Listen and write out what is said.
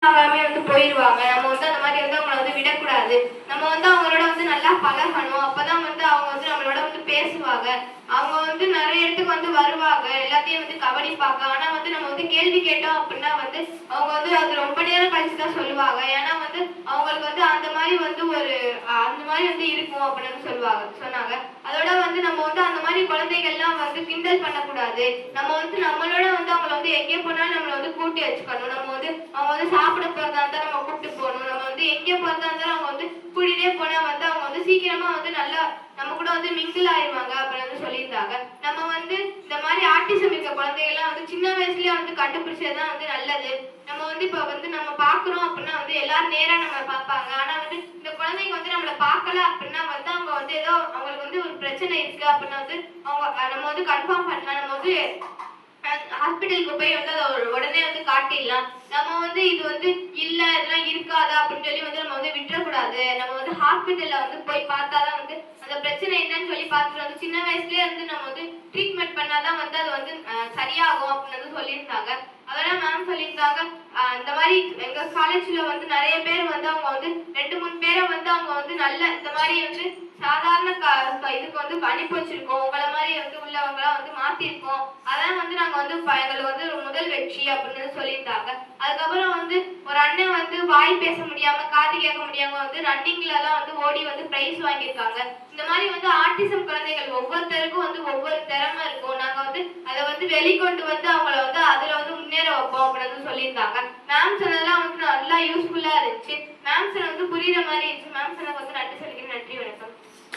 ஆகாமே வந்து போயிடுவாங்க. நம்ம வந்து அந்த மாதிரி வந்து அவங்கள வந்து விடக்கூடாது. நம்ம வந்து அவங்களோட வந்து நல்லா பழகணும். அப்பதான் வந்து அவங்க வந்து நம்மளோட வந்து பேசுவாங்க. அவங்க வந்து நிறைய இடத்துக்கு வந்து வருவாங்க. எல்லாத்தையும் வந்து கவனிப்பாங்க. ஆனா வந்து நம்ம வந்து கேள்வி கேட்டோம் அப்படின்னா வந்து அவங்க வந்து அது ரொம்ப நேரம் கழிச்சு தான் சொல்லுவாங்க. ஏன்னா வந்து அவங்களுக்கு வந்து அந்த மாதிரி வந்து ஒரு அந்த மாதிரி வந்து இருக்கும் அப்படின்னு சொன்னாங்க. அதோட வந்து நம்ம வந்து அந்த மாதிரி குழந்தைகள்லாம் வந்து கிண்டல் பண்ணக்கூடாது. நம்ம வந்து நம்மளோட வந்து அவங்கள வந்து எங்கே போனாலும் நம்மளை வந்து கூட்டி வச்சுக்கணும். நம்ம வந்து அவங்க வந்து சாப்பிட போறதா இருந்தா நம்ம கூப்பிட்டு போகணும். நம்ம வந்து எங்கே போறதா இருந்தாலும் அவங்க வந்து கூட்டிகிட்டே போனா வந்து அவங்க வந்து சீக்கிரமா வந்து நல்லா நம்ம கூட வந்து மிங்கிள் ஆயிடுவாங்க அப்படின்னு வந்து சொல்லியிருந்தாங்க. நம்ம வந்து இந்த மாதிரி ஆட்டிசம் இருக்க குழந்தைகள்லாம் வந்து சின்ன வயசுலயே வந்து கண்டுபிடிச்சதுதான் வந்து நல்லது. நம்ம வந்து இப்ப வந்து நம்ம பாக்குறோம் அப்படின்னா வந்து எல்லாரும் நேரா நம்ம பார்ப்பாங்க. ஆனா வந்து இந்த குழந்தைங்க வந்து நம்மள பார்க்கல அப்படின்னா வந்து அவங்க வந்து ஏதோ அவங்களுக்கு வந்து ஒரு பிரச்சனை இருக்கு அப்படின்னா வந்து அவங்க நம்ம வந்து கன்ஃபார்ம் பண்ணலாம். நம்ம வந்து ஹாஸ்பிட்டலுக்கு போய் வந்து அதை உடனே வந்து காட்டிடலாம். நம்ம வந்து இது வந்து இல்ல இதெல்லாம் இருக்காதா அப்படின்னு சொல்லி வந்து நம்ம வந்து விட்டுறக்கூடாது. நம்ம வந்து ஹாஸ்பிட்டல்ல வந்து போய் பார்த்தாதான் வந்து அந்த பிரச்சனை என்னன்னு சொல்லி பார்த்துட்டு வந்து சின்ன வயசுலயே இருந்து நம்ம வந்து ட்ரீட்மெண்ட் பண்ணாதான் வந்து அது வந்து சரியாகும் அப்படின்னு வந்து சொல்லியிருந்தாங்க. அதெல்லாம் மேம் சொல்லியிருந்தாங்க. இந்த மாதிரி எங்க காலேஜ்ல வந்து நிறைய பேர் வந்து அவங்க வந்து 2-3 பேரை வந்து அவங்க வந்து நல்ல இந்த மாதிரி வந்து சாதாரண இதுக்கு வந்து அனுப்பி வச்சிருக்கோம். உங்களை மாதிரி வந்து உள்ளவங்களாம் வந்து மாத்திருக்கோம். அதான் வந்து நாங்க வந்து எங்களுக்கு வந்து ஒரு முதல் வெற்றி அப்படின்னு சொல்லியிருந்தாங்க. அதுக்கப்புறம் வந்து ஒரு அண்ணன் வந்து வாய் பேச முடியாம காது கேட்க முடியாம வந்து ரன்னிங்ல எல்லாம் வந்து ஓடி வந்து பிரைஸ் வாங்கியிருக்காங்க. இந்த மாதிரி வந்து ஆட்டிசம் குழந்தைகள் ஒவ்வொருத்தருக்கும் வந்து ஒவ்வொரு திறமை இருக்கும். நாங்க வந்து அதை வந்து வெளிக்கொண்டு வந்து அவங்கள வந்து அதுல வந்து முன்னேற வைப்போம் அப்படின்னு சொல்லியிருந்தாங்க. மேம் சொன்னதெல்லாம் வந்து நல்லா யூஸ்ஃபுல்லா இருந்துச்சு. மேம் சொன்ன வந்து புரியுற மாதிரி இருந்துச்சு. மேம் சொன்னது வந்து நன்றி சொல்லிக்கிறேன். நன்றி, வணக்கம்.